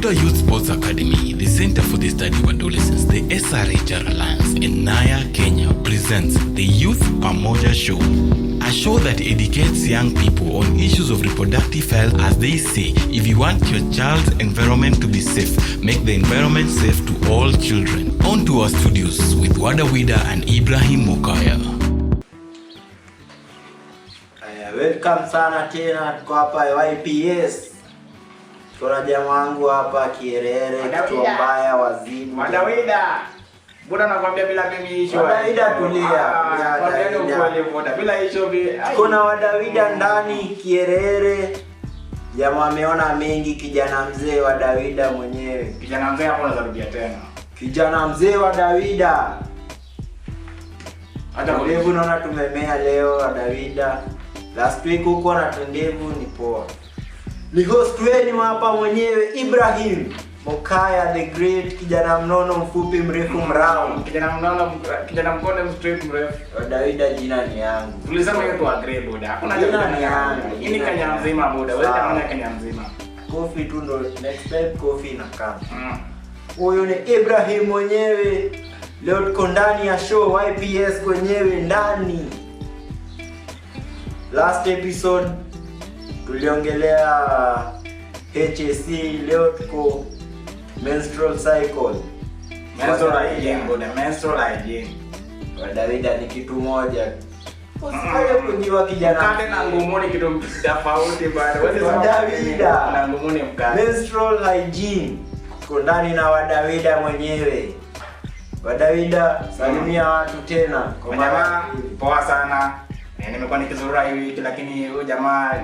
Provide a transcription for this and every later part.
Ruto Youth Sports Academy, the Center for the Study of Adolescence, the SRHR Alliance, and Naya Kenya presents the Youth Pamoja Show, a show that educates young people on issues of reproductive health. As they say, if you want your child's environment to be safe, make the environment safe to all children. On to our studios with Wadawida and Ibrahim Mokaya. Welcome sana tena, tuko hapa YPS. Kuna jamaa wangu hapa Kierere, kitu mbaya wazimu. Wadawida. Mbona nakwambia bila mimi hicho? Wadawida tulia. Bila hicho kuna Wadawida ndani Kierere. Jamaa ameona mengi, kijana mzee wa Dawida mwenyewe. Kijana mzee hapo anazarudia tena. Kijana mzee wa Dawida. Hata ndevu naona tumemea leo wa Dawida. Last week huko na ndevu ni poa. Ni host wenu hapa mwenyewe Ibrahim Mokaya the great, kijana mnono mfupi mrefu mrao. Kijana mnono, kijana mkonde straight mrefu. Dawida jina ni yangu. Tulisema hiyo tu agree boda. Hakuna jina ni yangu. Hii ni Kenya mzima boda. Wewe kama Kenya mzima. Coffee tu ndo next time coffee na kama. Huyo ni Ibrahim mwenyewe. Leo tuko ndani ya show YPS kwenyewe ndani. Last episode tuliongelea HSC, leo tuko menstrual cycle. Menstrual hygiene boda, menstrual hygiene. Wadawida ni kitu moja. Usikaje kujua kijana. Mkate na ngumuni kitu tofauti bado. Wadawida na ngumuni mkate. Menstrual hygiene. Tuko ndani na Wadawida mwenyewe. Wadawida, salimia watu tena. Kwa jamaa poa sana. Nimekuwa nikizurura hii wiki lakini huyu jamaa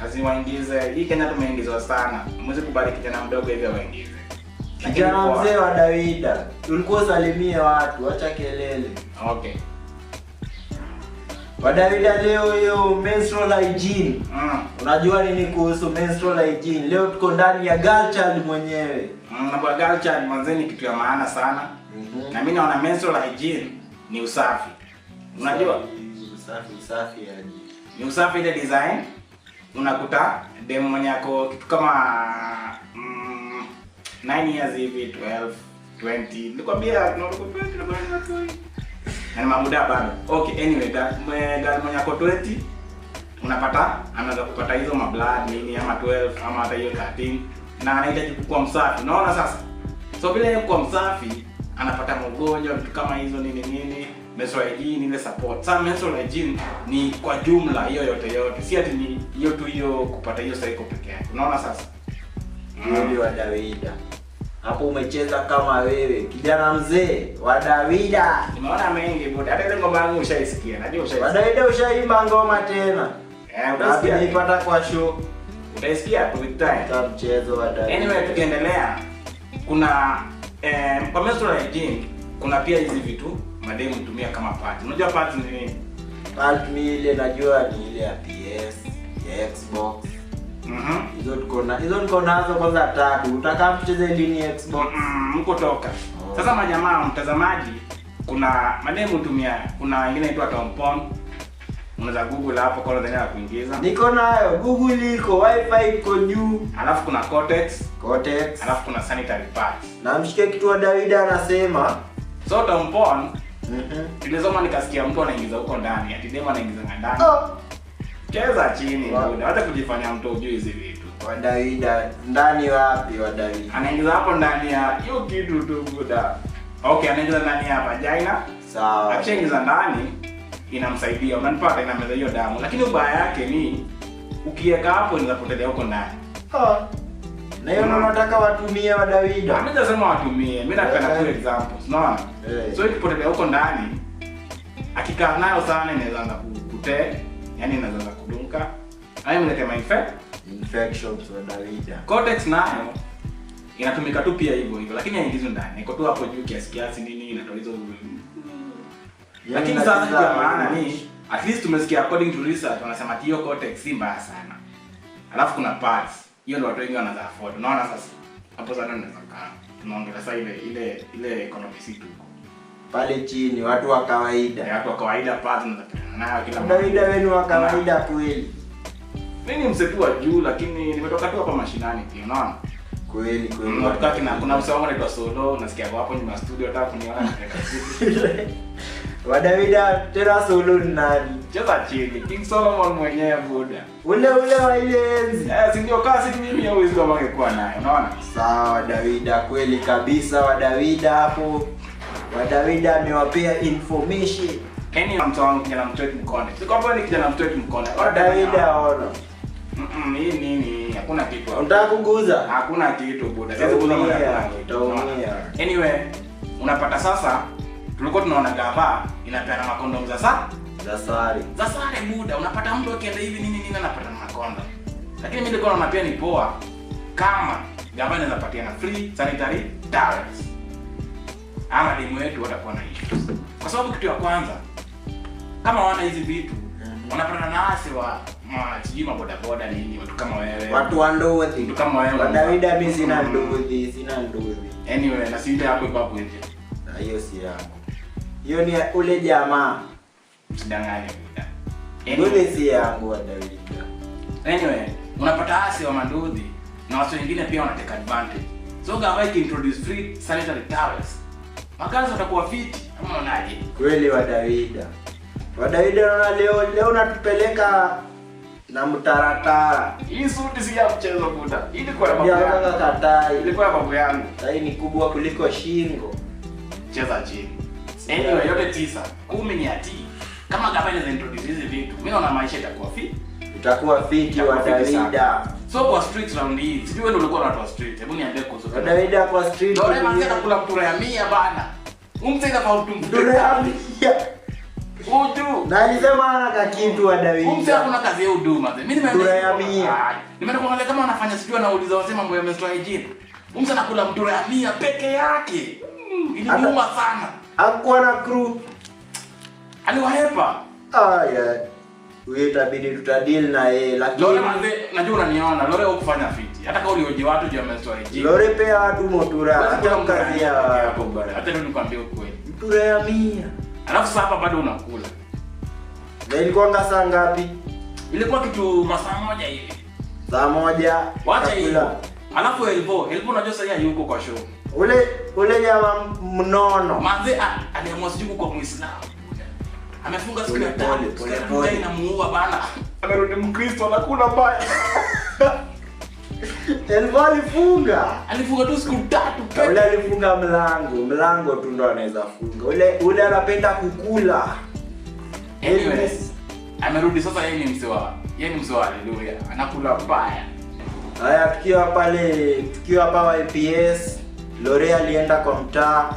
aziwaingize. Hii Kenya tumeingizwa sana. Mwezi kubali kijana mdogo hivi waingize. Kijana mzee wa Dawida, tulikuwa salimia watu, acha kelele. Okay. Wa Dawida leo hiyo menstrual hygiene. Unajua nini kuhusu menstrual hygiene? Leo tuko ndani ya girl child mwenyewe. Na kwa girl child mwanzo ni kitu ya maana sana. Na mimi naona menstrual hygiene ni usafi. Unajua? Usafi yaani. Ni usafi ile design. Unakuta demo mwenye yako kitu kama 9 years hivi, 12, 20. Nikwambia tunakuwa 20 na mamuda bado. Okay, anyway, gari mwenye yako 20 unapata anaweza kupata hizo mablood nini ama 12 ama hata hiyo 13 na anahitaji kuwa msafi. Unaona sasa? So bila yeye kuwa msafi anapata magonjwa vitu kama hizo nini. Menstrual hygiene ile support. Sasa menstrual hygiene ni kwa jumla hiyo yote. Si ati ni hiyo tu hiyo kupata hiyo cycle pekee yake. Unaona sasa? Wa Dawida. Hapo umecheza kama wewe, kijana mzee wa Dawida. Nimeona mengi bodi. Hata ile ngoma yangu ushaisikia. Najua ushaisikia. Wa Dawida ushaimba ngoma tena. Utasikia nilipata kwa show. Utaisikia tu with time. Kwa mchezo wa Dawida. Anyway, tukiendelea kuna kwa menstrual hygiene kuna pia hizi vitu mademu tumia kama pads. Unajua pads ni nini? Pads ni ile najua ni ile ya PS, ya Xbox. Hizo tuko nazo kwanza tatu. Utaka mcheze lini Xbox? Mko toka. Sasa majamaa mtazamaji, kuna mademu tumia, kuna nyingine inaitwa tampon. Unaweza Google hapo kwa ndio kuingiza. Niko nayo, Google iko, Wi-Fi iko juu. Alafu kuna Cortex. Alafu kuna sanitary pads. Na mshike kitu wa Dawida anasema, so tampon Nilizoma nikasikia mtu anaingiza huko ndani, ati demo anaingiza ndani. Cheza chini bwana, hata kujifanya mtu ujui hizi vitu. Wa Dawida ndani wapi wa Dawida? Anaingiza hapo ndani ya hiyo kitu tu buda. Okay, anaingiza ndani hapa vagina. Sawa. Akishaingiza ndani inamsaidia, unanipata, inameza hiyo damu. Lakini ubaya yake ni ukiweka hapo inaweza potelea huko ndani. Na hiyo unataka watumie wa Dawida? Mimi nasema watumie. Mimi napenda tu examples, unaona? So ikipotelea huko ndani akikaa nayo sana inaweza anza kutee, yani inaweza kudunka. Hayo mletema infections wa Dawida. Cortex nayo inatumika tu pia hivyo, lakini haingizwi ndani. Iko tu hapo juu kiasi nini inatoa hizo. Lakini sasa kwa maana ni at least tumesikia according to research wanasema hiyo cortex si mbaya sana. Alafu kuna pads. Hiyo ndio watu wengi wanaweza afford. Unaona sasa? Hapo sana unaweza kaa. Tunaongelea sasa ile economy situ. Pale chini watu wa kawaida. Watu wa kawaida pads na kila Dawida wenu wa kawaida kweli. Mimi ni msetu wa juu lakini nimetoka tu hapa mashinani pia, unaona? Kweli. Kuna msemo anaitwa Solo, nasikia hapo ni studio hata kuniona nataka. Wadawida tena Solo ni nani? Cheza chini. King Solomon mwenyewe buda. Ule wa ile enzi. Si ndio kasi mimi au hizo kama angekuwa nayo, unaona? Sawa Wadawida, kweli kabisa Wadawida hapo. Wadawida amewapea information. Mtu wangu kijana mtoto mkonde. Siko hapa ni kijana mtoto mkonde. Wadawida ona. Hii nini? Hakuna kitu. Unataka kuguza? Hakuna kitu buda. Sasa kuguza utaumia. Anyway, unapata sasa tulikuwa tunaona gava inapeana makondomu za sare buda. Unapata mtu akienda hivi nini anapata makondomu. Lakini mimi nilikuwa naona pia ni poa kama gava inaweza patiana free sanitary towels. Ama demu wetu watakuwa na issues. Kwa sababu kitu ya kwanza kama wana hizi vitu wanapata na asi wa sijui boda nini, watu kama wewe, watu wa ndothi, watu kama wewe. Wadawida mimi sina ndothi. Anyway, na sisi hapo ipo nje. Na hiyo si yangu. Hiyo ni ule jamaa. Usidanganye buda. Ule si yangu Wadawida. Anyway, unapata asi wa mandothi na watu wengine pia wana take advantage. So gava introduce free sanitary towels. Makazi watakuwa fiti, kama unaje? Kweli Wadawida. Wadawida leo natupeleka na mtaratara. Hii suti si ya mchezo buda. Ilikuwa ya babu yangu. Ilikuwa ya babu yangu. Hii ni kubwa kuliko shingo. Cheza chini. Anyway, yote 9, 10 ni ati. Kama gava inaweza introduce hizi vitu, mimi naona maisha itakuwa fiti. Itakuwa fiti Wadawida. So kwa street round hii, sijui wewe ndio ulikuwa unatoa street. Hebu niambie kuhusu Wadawida kwa street. Ndio leo manzi anakula mtura ya 100 bana. Umtenda kwa mtu mtura ya 100. Utu. Na alisema ana kitu Wadawida. Umse hakuna kazi ya huduma. Mimi mtura ya 100. Nimeenda kuangalia kama wanafanya sijui anauliza wasema mambo ya menstrual hygiene. Umse anakula mtura ya 100 peke yake. Iliuma sana. Hakuwa na crew. Aliwahepa. Yeah. Wewe itabidi tutadili na yeye lakini Lore manze, najua unaniona, Lore ukufanya fiti. Hata kama ulioje watu juu ya menstrual hygiene. Lore pea watu motura, hata mkazi ya hapo bwana. Hata ndio nikwambie ukweli. Mtura ya 100. Alafu sasa hapa bado unakula. Na ilikuwa saa ngapi? Ilikuwa kitu masaa moja hivi. Saa moja. Wacha hiyo. Alafu elbow unajua sasa yeye yuko kwa show. Ule jamaa mnono. Manze aliamua sijui kwa Muislamu. Amefunga siku ya 5, pole inamuua bana. Amerudi Mkristo anakula mbaya. Elbow alifunga tu siku 3. Ule alifunga mlango tu ndo anaweza funga. Ule anapenda kukula. Anyways, amerudi sasa yeye ni mzee wa haleluya. Anakula mbaya. Haya tukiwa hapa YPS, Lore alienda kwa mtaa.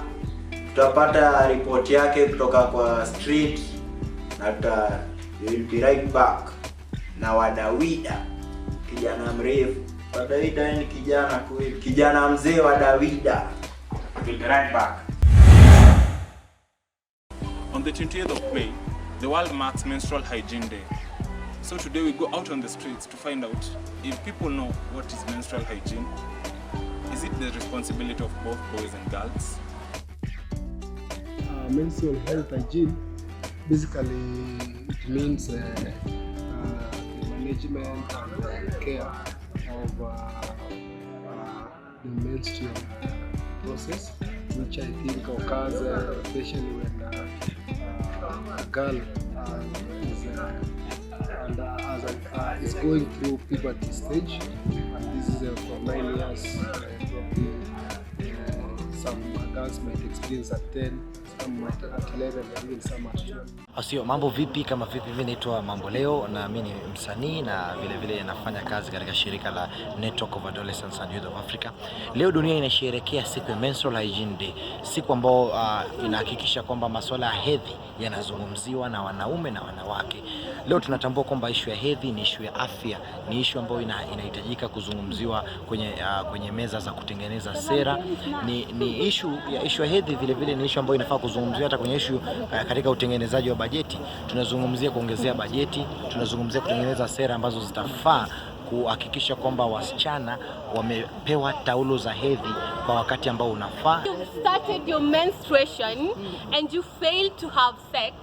Tutapata report yake kutoka kwa street na will be right back na Wadawida, kijana mrefu. Wadawida ni kijana kweli, kijana mzee Wadawida. We'll be right back. On the 20th of May, the world marks Menstrual Hygiene Day. So today we go out on the streets to find out if people know what is menstrual hygiene. Is it the responsibility of both boys and girls? Menstrual health hygiene basically it means the management and care of the menstrual process, which I think occurs especially when a girl is going through puberty stage, and this is for 9 years. Some girls might experience at 10, some at 11, and even some at 12. Asio, mambo vipi? Kama vipi, mimi naitwa Mambo Leo na mimi ni msanii na vile vile nafanya kazi katika shirika la Network of Adolescents and Youth of Africa. Leo dunia inasherehekea siku ya Menstrual Hygiene Day, siku ambayo inahakikisha kwamba masuala ya hedhi yanazungumziwa na wanaume na wanawake. Leo tunatambua kwamba issue ya hedhi ni issue ya afya, ni issue ambayo inahitajika kuzungumziwa kwenye meza za kutengeneza sera. Ni issue ya hedhi vile vile ni issue ambayo inafaa kuzungumziwa hata kwenye issue katika utengenezaji wa bajeti. Tunazungumzia kuongezea bajeti, tunazungumzia kutengeneza sera ambazo zitafaa kuhakikisha kwamba wasichana wamepewa taulo za hedhi kwa wakati ambao unafaa. You've started your menstruation and you fail to have sex,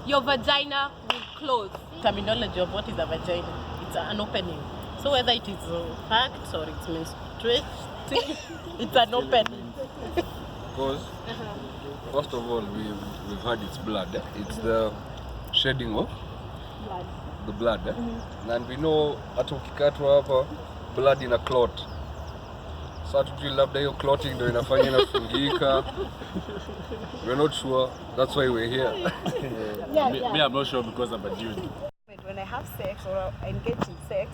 your vagina will close. Terminology of what is a vagina, it's an opening. So whether it is packed or it's closing. It's an opening. Because first of all, we've heard it's blood. It's the shedding of the blood. And we know hata ukikatwa hapa blood ina clot. Sasa tujui labda hiyo clotting ndio inafanya inafungika. We're not sure. That's why we're here. Me, I'm not sure because I'm a dude. When I have sex or I engage in sex,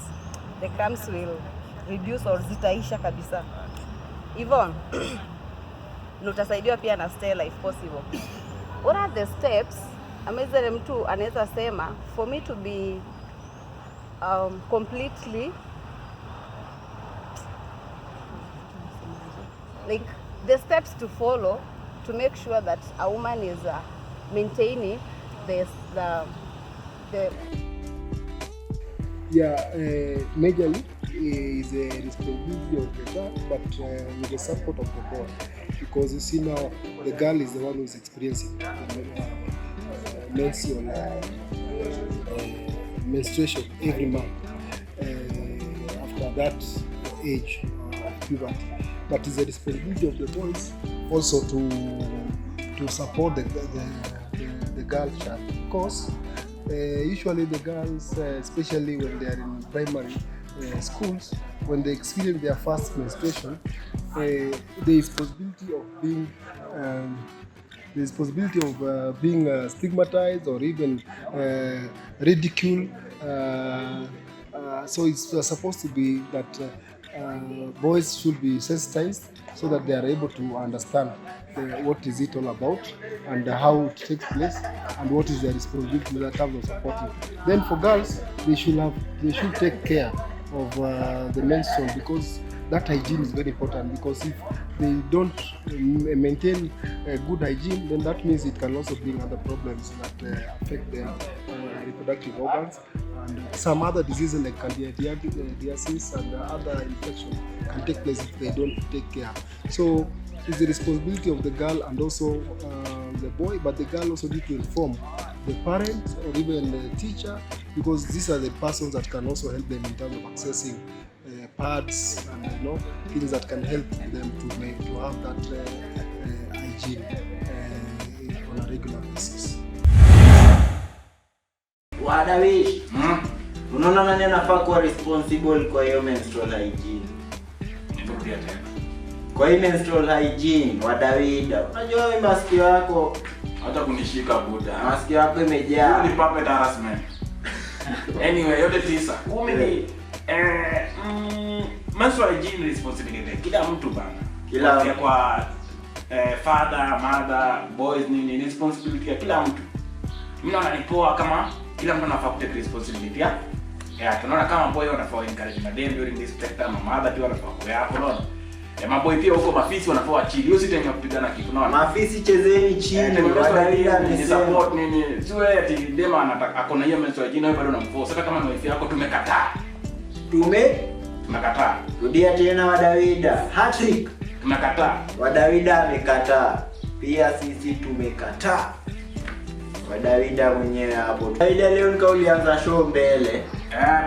the cramps will reduce or zitaisha kabisa. Even utasaidiwa pia na Stella if possible. What are the steps ambazo mtu anaweza sema for me to be completely like the steps to follow to make sure that a woman is maintaining the majorly is a responsibility of the girl, but with the support of the boy, because you see now the girl is the one who is experiencing menstruation every month after that age of puberty. But it's a responsibility of the boys also to support the girl child, because usually the girls, especially when they are in primary schools, when they experience their first menstruation, there is possibility of being stigmatized or even ridiculed. So it's supposed to be that boys should be sensitized so that they are able to understand what is it all about and how it takes place and what is their responsibility in terms of supporting. Then for girls, they should take care of the menstrual, because that hygiene is very important, because if they don't maintain good hygiene, then that means it can also bring other problems that affect their reproductive organs, and some other diseases like candidiasis and other infections can take place if they don't take care. So it's the responsibility of the girl and also the boy, but the girl also need to inform the parents or even the teacher, because these are the persons that can also help them in terms of accessing pads and things that can help them to have that hygiene on a regular basis. Wadawish, unaona nani anafaa kuwa responsible kwa hiyo menstrual hygiene? Niturudia tena. Kwa hiyo menstrual hygiene, Wadawida, unajua wewe masikio yako Hata kunishika buda. masikio yako imejaa. Hiyo ni puppet harassment. Anyway, yote tisa. Ni menstrual hygiene responsibility kila mtu bana. Kila kwa father, mother, boys ni responsibility ya kila mtu. Mimi naona ni poa kama kila mtu anafaa kutake responsibility ya. Tunaona kama boy wanafaa encourage madem during this time, mother pia wanafaa kwa hapo, unaona? Maboy pia huko mafisi wanafaa wachili. Hiyo si time ya kupigana kitu, unaona? Mafisi chezeni chini, Wadawida ni support nini. Sio eti dema anataka akona hiyo menstrual hygiene wewe bado unamforce. Hata kama wife yako tumekataa. Tumekataa. Rudia tena Wadawida. Hattrick. Tumekataa. Wadawida amekataa. Pia sisi tumekataa. Wadawida mwenyewe hapo. Wadawida leo nikaulianza show mbele.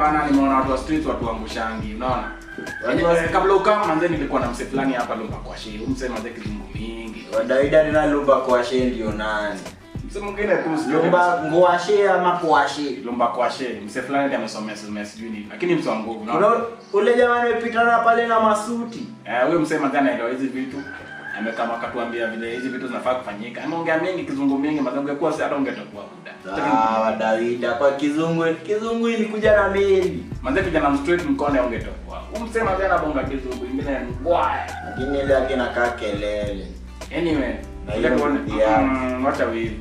Bana nimeona watu wa streets watu wangushangi, unaona? Kabla ukama manze nilikuwa na mse fulani hapa Lumba kwa Shei. Mse manze kizungu mingi. Wadawida nina Lumba kwa Shei ndio nani? Mse mwingine tu Lumba kwa Shei ama kwa Shei? Lumba kwa Shei. Mse fulani ndiye amesomea sijui nini. Lakini mse wa nguvu, unaona? Ule jamaa amepitana pale na masuti. Huyo mse manze anaelewa hizi vitu. Amekama akatuambia vile hizi vitu zinafaa kufanyika. Ameongea mengi kizungu mingi, mazangu ungekuwa si hata ungetakuwa buda. Wadawida kwa kizungu ilikuja na meli. Manze kijana straight mkono ungetakuwa. Umsema tena bonga kizungu ingine ni bwaya. Lakini ile yake inakaa kelele. Anyway, ile tuone wacha wivu.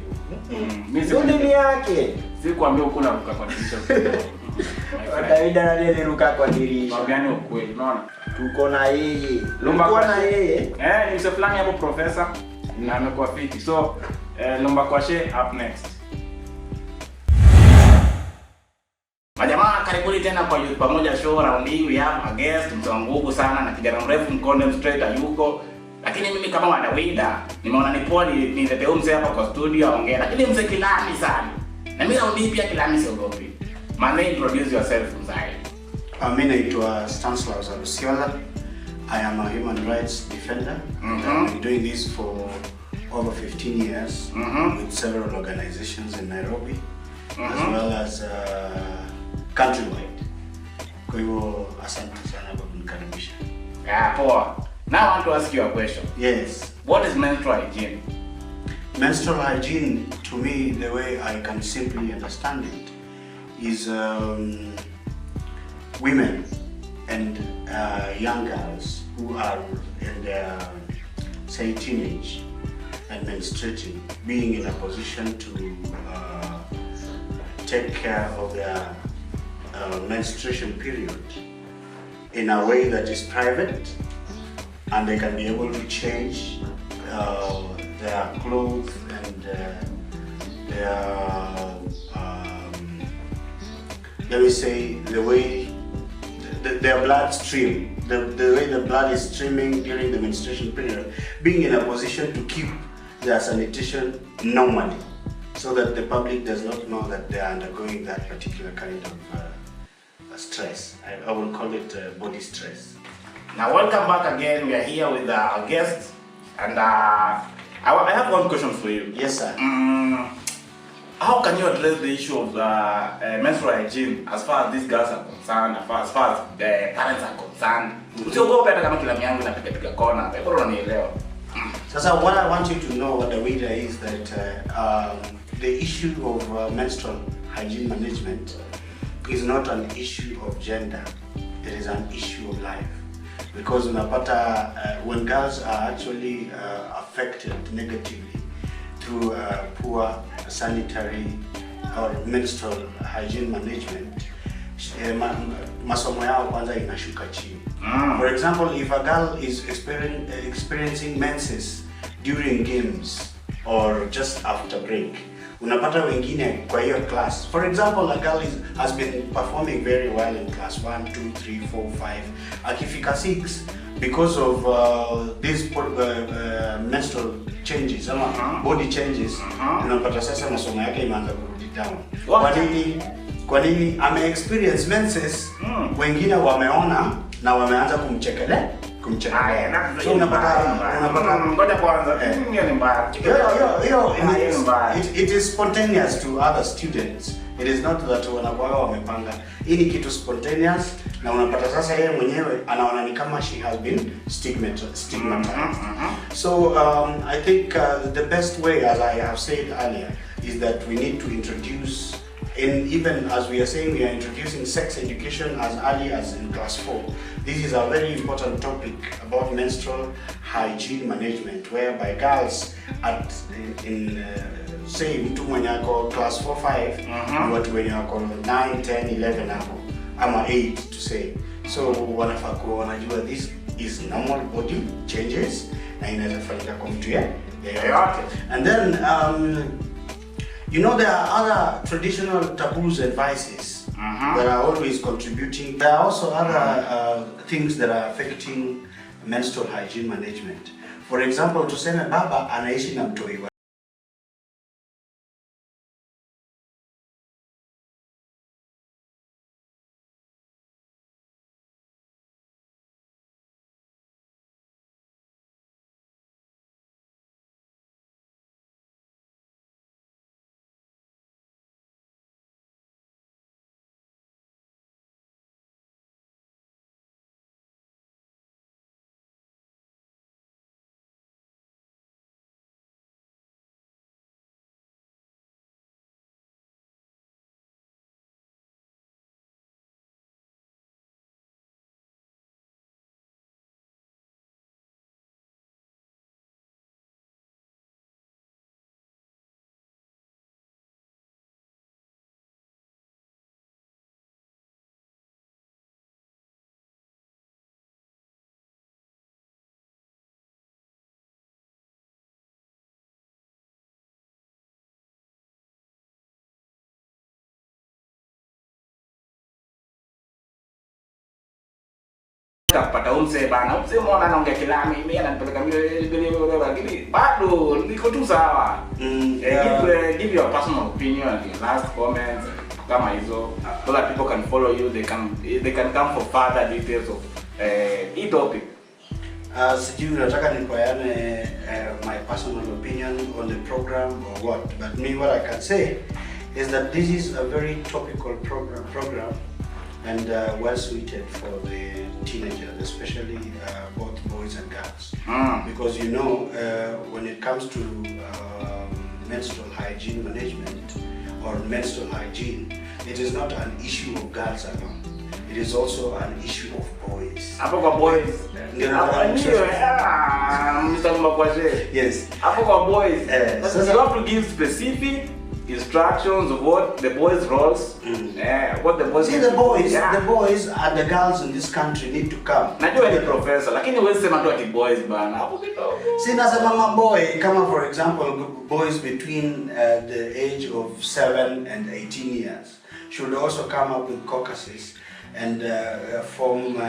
Mimi ni yake. Sikuambia uko na ruka kwa dirisha. Wadawida na lele ruka kwa dirisha. Gani ukweli, unaona? Tuko na yeye. Lumba na yeye. Ni mse fulani hapo professor na amekuwa fiti. So, Lumba kwa Shei up next. Majamaa karibuni tena kwa Youth Pamoja Show. Round hii we have a guest mtu nguvu sana na kijana mrefu mkonde straight ayuko. Lakini mimi kama Wadawida nimeona ni poa nilete mse hapa kwa studio aongee. Lakini mse kilani sana. Na mimi round hii pia kilani siogopi. Introduce yourself mzai. Mimi naitwa Menstrual. I am a human rights defender. I've been doing this for over 15 years with several organizations in Nairobi, as well as countrywide. Kwa hivyo asante sana kwa kunikaribisha. Yeah, poa. Now I want to ask you a question. Yes. What is menstrual hygiene? Menstrual hygiene, to me, the way I can simply understand it, is women and young girls who are in their, say, teenage and menstruating, being in a position to take care of their menstruation period in a way that is private, and they can be able to change their clothes and their, let me say, the way their blood stream, the way the blood is streaming during the menstruation period, being in a position to keep their sanitation normally, so that the public does not know that they are undergoing that particular kind of stress. I will call it body stress. Now welcome back again. We are here with our guest, and I have one question for you. Yes, sir. How can you address the issue of menstrual hygiene as far as these girls are concerned, as far as the parents are concerned? Usiogope hata kama kila miangu inapiga kona. Hebu unanielewa. Sasa what I want you to know, Dawida, is that the issue of menstrual hygiene management is not an issue of gender. It is an issue of life. Because unapata when girls are actually affected negatively through poor sanitary or menstrual hygiene management, masomo yao kwanza inashuka chini. For example, if a girl is experiencing menses during games or just after break, unapata wengine kwa hiyo class. For example, a girl has been performing very well in class 1, 2, 3, 4, 5. Akifika 6, because of these menstrual changes, body changes, unapata sasa masomo yake imeanza kurudi down. Kwa nini ame-experience menses, wengine wameona na wameanza kumchekelea. So unapata ngoja kwanza. Hiyo ni mbaya. It is spontaneous to other students. It is not that wanakuwa wamepanga. Hii ni kitu spontaneous, na unapata sasa yeye mwenyewe anaona ni kama she has been stigmatized. So I think the best way, as I have said earlier, is that we need to introduce, and even as we are saying, we are introducing sex education as early as in class 4. This is a very important topic about menstrual hygiene management, whereby girls say mtu mwenye ako class 4, 5, watu wenye ako 9, 10, 11 hapo, ama 8 to say. So wanafaa kuwa wanajua this is normal body changes na inaweza fanyika kwa mtu yoyote. And then you know, there are other traditional taboos and vices that are always contributing. There are also other things that are affecting menstrual hygiene management. For example, tuseme baba anaishi na mtoi wake. Kapata umse bana, umse mwana anaongea kilami, mimi ananipeleka mimi lakini bado niko tu sawa. Give your personal opinion and your last comments kama hizo, so that people can follow you, they can come for further details of topic. Sijui unataka nipeane my personal opinion on the program or what, but me what I can say is that this is a very topical program and well suited for the teenagers, especially both boys and girls. Because you know, when it comes to menstrual hygiene management or menstrual hygiene, it is not an issue of girls alone. It is also an issue of boys. Hapo kwa boys. Yes. Hapo kwa boys. So you have to give specific instructions of what the boys' roles. What the boys. See, the boys and the girls in this country need to come. Najua ni professor, lakini wewe sema tu ati boys bana. Hapo kidogo. See, nasema maboy, kama for example boys between the age of 7 and 18 years should also come up with caucuses and form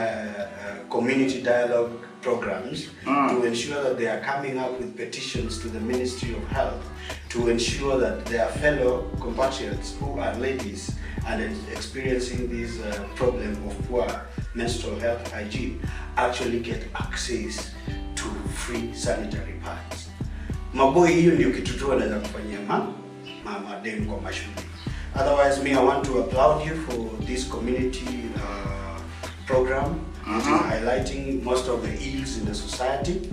community dialogue programs to ensure that they are coming up with petitions to the Ministry of Health to ensure that their fellow compatriots who are ladies and experiencing this problem of poor menstrual health hygiene actually get access to free sanitary pads. Maboy, hiyo ndio kitu tu wanaweza kufanyia madem kwa mashule. Otherwise, I want to applaud you for this community program, which is highlighting most of the ills in the society.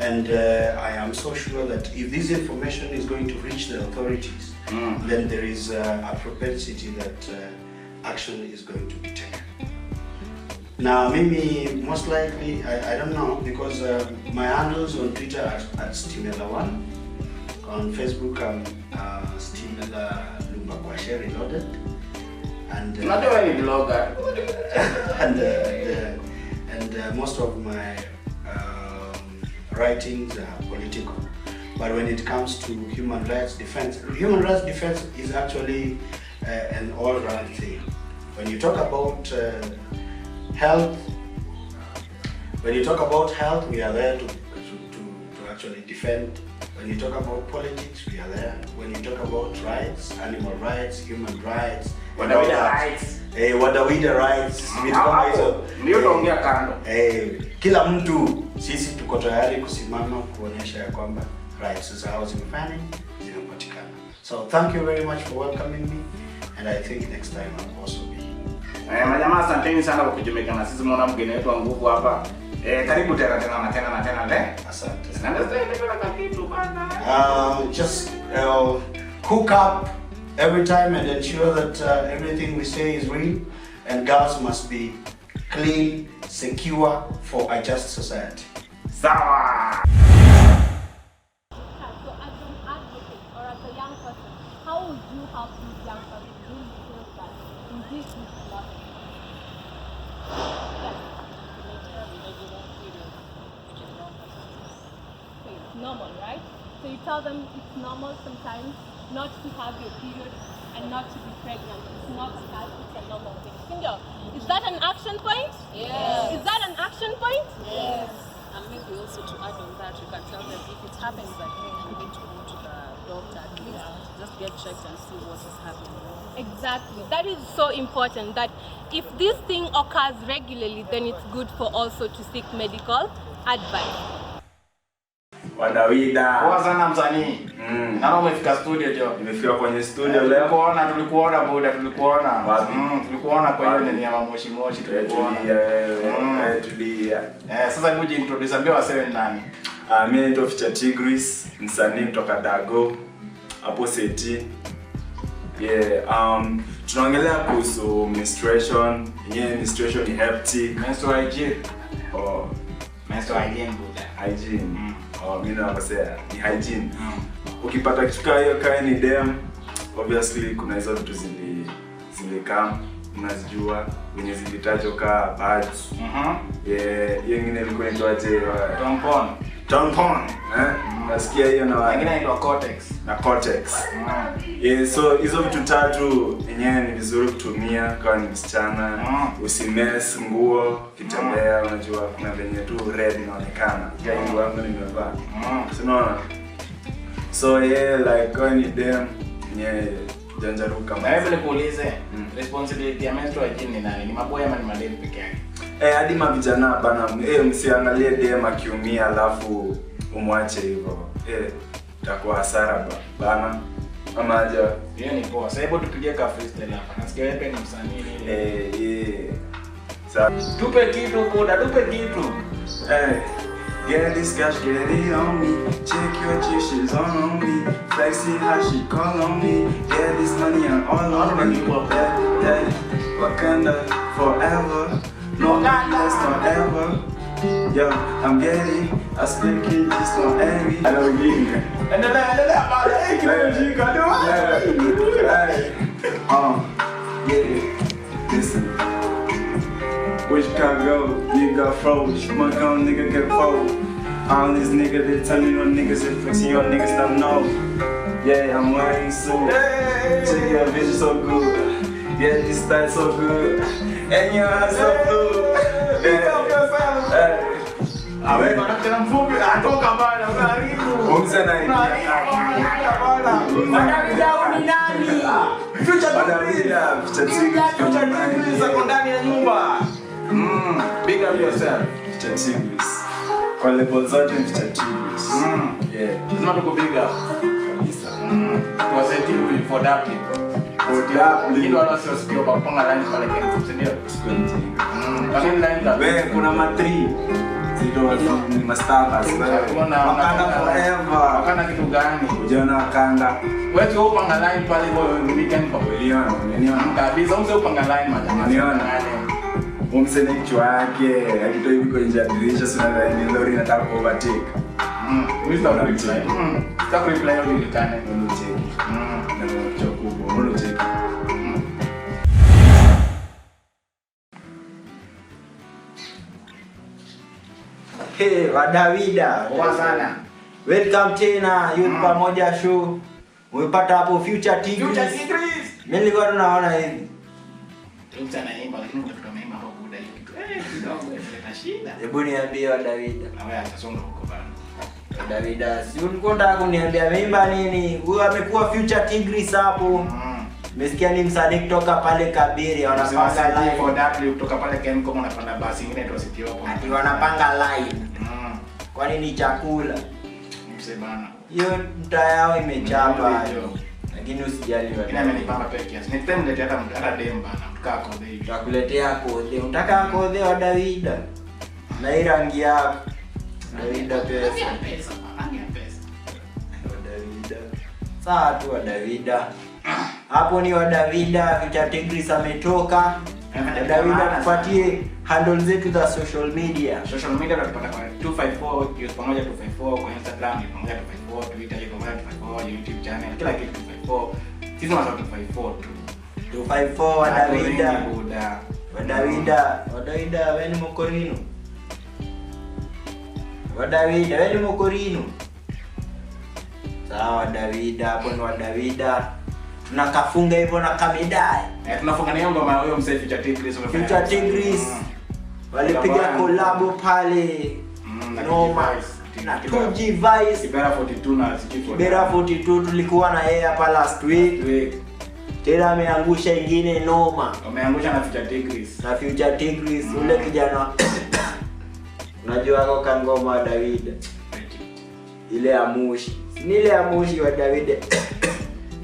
And I am so sure that if this information is going to reach the authorities, then there is a propensity that action is going to be taken. Now, maybe most likely, I don't know, because my handles on Twitter are at Stimela1. On Facebook, I'm Stimela Reloaded, and not any blogger. and most of my writings are political. But when it comes to human rights defense is actually an all-round thing. When you talk about health, we are there to actually defend. When you talk about politics, we are there. When you talk about rights, animal rights, human rights, wadawida rights, wadawida rights, vitu kama hizo ndio tuongea kando. Kila mtu sisi tuko tayari kusimama kuonyesha ya kwamba rights zao zinapatikana. So thank you very much for welcoming me, and I think next time I'll also be. Majamaa, asanteni sana kwa kujumuika na sisi. Muona mgeni wetu wa nguvu hapa. Karibu tena le. Asante. Just hook up every time and ensure that everything we say is real, and girls must be clean, secure for a just society. Sawa. So as an advocate or as a young person, how would you help these young people really feel that in this is a lot? It's normal, right? So you tell them it's normal sometimes not to have your period and not to be pregnant. It's not that, it's a normal thing. Single, is that an action point? Yes. Is that an action point? Yes. And maybe also to add on that, you can tell them if it happens again, you need to go to the doctor at least, just get checked and see what is happening. Exactly. That is so important, that if this thing occurs regularly, then it's good for also to seek medical advice. Wadawida. Poa sana msanii. Naona umefika studio jo. Nimefika kwenye studio leo. Tulikuona boda, tulikuona kwa hiyo ni ya moshi tulikuona. Tulia. Sasa hebu introduce ambia wasewe ni nani? Mimi ni Officer Tigris, msanii kutoka Dago hapo Seti. Tunaongelea kuhusu menstruation. Menstruation ni hectic. Menstrual hygiene. Menstrual hygiene. Hygiene. Mimi nakosea, ni hygiene. Ukipata kitu kama ni dem, obviously kuna hizo vitu zilikam, unazijua, wenye zilitajoka pads. Hiyo nyingine ilikuwa inaitwaje? Tampon. Nasikia hiyo na wengine inaitwa cortex. Na cortex. So hizo vitu tatu yenyewe ni vizuri kutumia kama ni msichana. Usimess nguo kitembea, unajua kuna venye tu red inaonekana. Hiyo wangu nimevaa. Unaona? So like kama ni dem janjaruka. Na hebu nikuulize, responsibility ya menstrual hygiene ni nani? Ni maboya ama ni madem peke yake? hadi mavijana bana, msiangalie dem akiumia alafu umwache hivyo. Itakuwa hasara bana. Ama aje? Hiyo ni poa. Sasa hebu tupige ka freestyle hapa. Nasikia wewe ni msanii. Sasa tupe kitu boda, tupe kitu. Get this cash, get it on me. Check your chick, she's on me. Flexing how she call on me. Get this money and all on me. Wakanda forever. No less forever. Yo, I'm getting a split kid just on every. I don't give it. Endelea bado. Kimejika get it. Listen. Which can go, nigga froze. My gun nigga get fold. All these niggas, they telling your niggas, they flexing your niggas don't know. Yeah, I'm wearing suit. Check your vision so good. Yeah, this style so good. And your eyes so blue. Awe wanataka mfupi atoka bana unaribu. Umsana hivi. Unaribu ni nani? Future Tigris zako ndani ya nyumba. Big up yourself. Future Tigris. Kwa level zote Future Tigris. Yeah. Lazima tuko big up. Kabisa. Tuwasaidia for that. Ndio wanasio sikio kupanga line pale kwa ndio. Lakini line za wewe kuna ma3 ni masters Wakanda forever. Wakanda kitu gani? Ujana Wakanda. Wewe tu upanga line pale kwa weekend kwa bilioni. Kabisa umse upanga line majamani. Umsene kichwa yake akitoa hivi kwa nje ya dirisha sina ni lori nataka ku overtake. Mr. Reply. Stop reply on the channel. Ndio cheki. Ndio chokubo. Ndio cheki. Hey, Wadawida. Poa sana. Welcome tena Youth Pamoja Show. Umepata hapo Future Tigris. Future Tigris. Mimi nilikuwa naona hivi. Mtu anaimba lakini mtu anaimba hapo kuda hiyo kitu. Kidogo inaleta shida. Hebu niambie Wadawida. Na wewe atasonga huko bana. Wadawida, si ulikuwa unataka kuniambia mimba nini? Huyu amekuwa Future Tigris hapo. Nimesikia ni msanii kutoka pale Kabiri wanapanga line for W kutoka pale Kemko wanapanda basi nyingine ndio sitio hapo. Ati wanapanga line. Kwani ni chakula? Mse bana. Hiyo mtaa yao imechapa. Lakini usijali wewe. Ina amenipamba peke yake. Nitemletea hata dem bana. Tukaa kode hivi. Tutakuletea kode. Unataka kode wa Davida? Na hii rangi yako. Davida pesa. Rangi ya pesa. Davida. Sawa tu wa Davida. Hapo ni wa Davida, Future Tigris ametoka. Davida tufuatie handle zetu za social media. Social media tunapata kwa 254 Youth Pamoja 254 kwa Instagram, Youth Pamoja 254, Twitter, Youth Pamoja 254, YouTube channel, kila kitu 254. Sisi tunasema 254 tu. 254 wa Davida. Wa Davida, wewe ni Mokorino. Wa Davida, wewe ni Mokorino. Sawa Davida, hapo ni wa Davida. Tunakafunga hivyo na kamedai. Tunafunga na ngoma huyo msee Future Tigris. Future Tigris walipiga collab pale Noma na 2G Vice Kibera 42 na Kibera 42 tulikuwa na yeye hapa last week. Tena ameangusha ingine Noma. Ameangusha na Future Tigris. Na Future Tigris ule kijana. Unajua wako kangoma David. Ile amushi. Ni ile amushi wa David.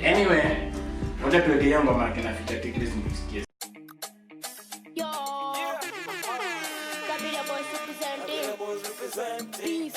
Anyway, ngoja tuweke yango maana kina Future Tigris msikie. Yo. Kabila boys representing.